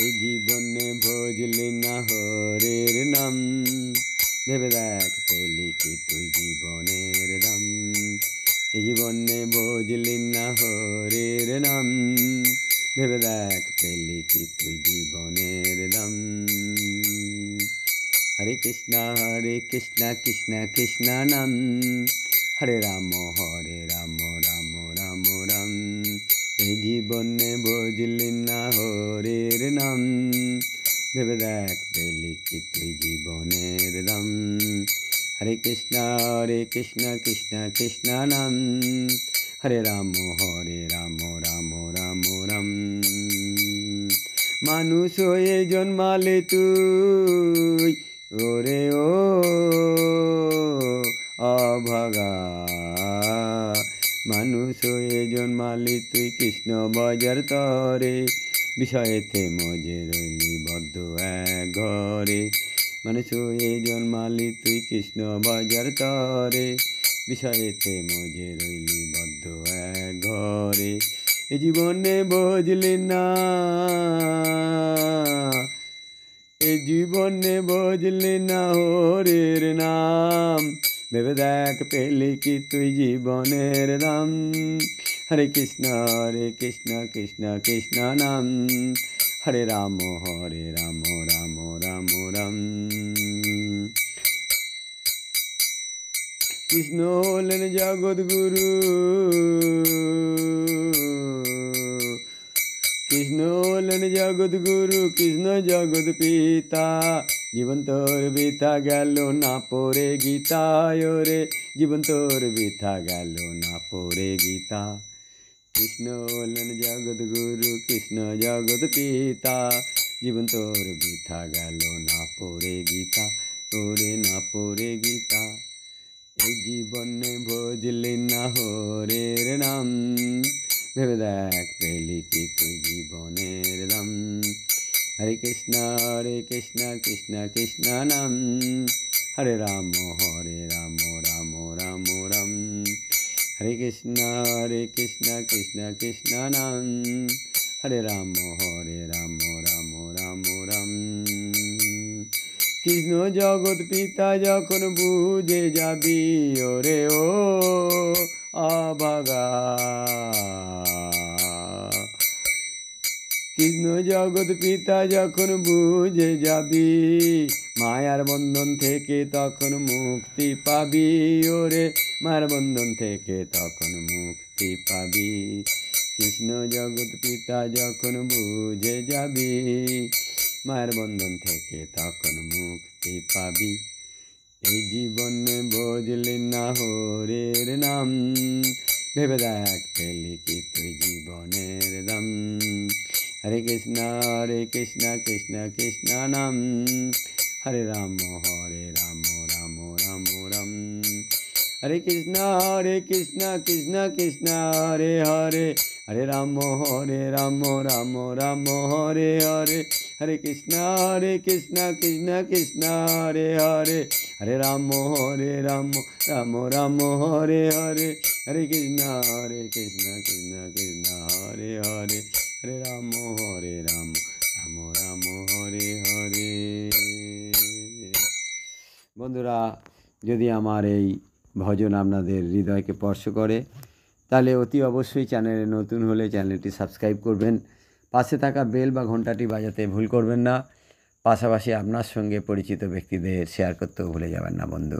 এই জীবনে ভজলি না হরের নাম, ভেবে দেখ পেলি কি তুই জীবনের দাম। এই জীবনে ভজলি না হরের নাম, ভেবে দেখ পেলি কি তুই জীবনের দাম। হরে কৃষ্ণ কৃষ্ণ কৃষ্ণ নাম, হরে রাম রাম রাম রাম। এই জীবনে বুঝলি না হরের নাম, ভেবে দেখ পেলি কি তুই জীবনের দাম। হরে কৃষ্ণ কৃষ্ণ কৃষ্ণ নাম, হরে রাম রাম রাম রাম। মানুষ হয়ে জন্মালে তুই ওরে ও অভাগা, মানুষ হয়ে জন্মালি তুই কৃষ্ণ বাজার তরে, বিষয়েতে মজে রইলি বদ্ধ এক ঘরে। মানুষ হয়ে জন্মালি তুই কৃষ্ণ বাজার তরে, বিষয়েতে মজে রইলি বদ্ধ এক ঘরে। এ জীবনে বুঝলি না, এ জীবনে বুঝলি না হরের নাম, ভেবে দেখ পেলি কি তুই জীবনের দাম। হরে কৃষ্ণ কৃষ্ণ কৃষ্ণ নাম, হরে রাম রাম রাম রাম। কৃষ্ণ হলেন জগৎ গুরু, কৃষ্ণ হলেন জগৎ গুরু, কৃষ্ণ জগৎ পিতা। জীবন তোর বৃথা গেল না পড়ে গীতা, ওরে জীবন তোর বৃথা গেল না পড়ে গীতা। কৃষ্ণ হলেন জগৎ গুরু, কৃষ্ণ জগৎ পিতা। জীবন তোর বৃথা গেল না পড়ে গীতা, ওরে না পড়ে গীতা। এই জীবনে বুঝলি না হরের নাম, ভেবে দেখ পেলি কি তুই জীবনের দাম। হরে কৃষ্ণ কৃষ্ণ কৃষ্ণ নাম, হরে রাম রাম রাম রাম। হরে কৃষ্ণ কৃষ্ণ নাম, হরে রাম রাম রাম। কৃষ্ণ জগৎ পিতা যখন বুঝে যাবি ওরে ও অভাগা, কৃষ্ণ জগৎ পিতা যখন বুঝে যাবি, মায়ার বন্ধন থেকে তখন মুক্তি পাবি ওরে, মায়ার বন্ধন থেকে তখন মুক্তি পাবি। কৃষ্ণ জগৎ পিতা যখন বুঝে যাবি, মায়ের বন্ধন থেকে তখন মুক্তি পাবি। এই জীবনে বুঝলি না হরের নাম, ভেবে দেখ পেলি কি তুই জীবনের দাম। হরে কৃষ্ণ কৃষ্ণ কৃষ্ণ নাম, হরে রাম রাম রাম রাম। হরে কৃষ্ণ কৃষ্ণ কৃষ্ণ হরে হরে, হরে রাম রাম রাম হরে হরে। হরে কৃষ্ণ কৃষ্ণ কৃষ্ণ হরে হরে, হরে রাম রাম রাম হরে হরে। হরে কৃষ্ণ কৃষ্ণ কৃষ্ণ হরে হরে, হরে রাম রাম রাম হরে হরে। বন্ধুরা, যদি আমার এই ভজন আপনাদের হৃদয়কে স্পর্শ করে, তাহলে অতি অবশ্যই চ্যানেলে নতুন হলে চ্যানেলটি সাবস্ক্রাইব করবেন, পাশে থাকা বেল বা ঘন্টাটি বাজাতে ভুল করবেন না, পাশাপাশি আপনার সঙ্গে পরিচিত ব্যক্তিদের শেয়ার করতেও ভুলে যাবেন না বন্ধু।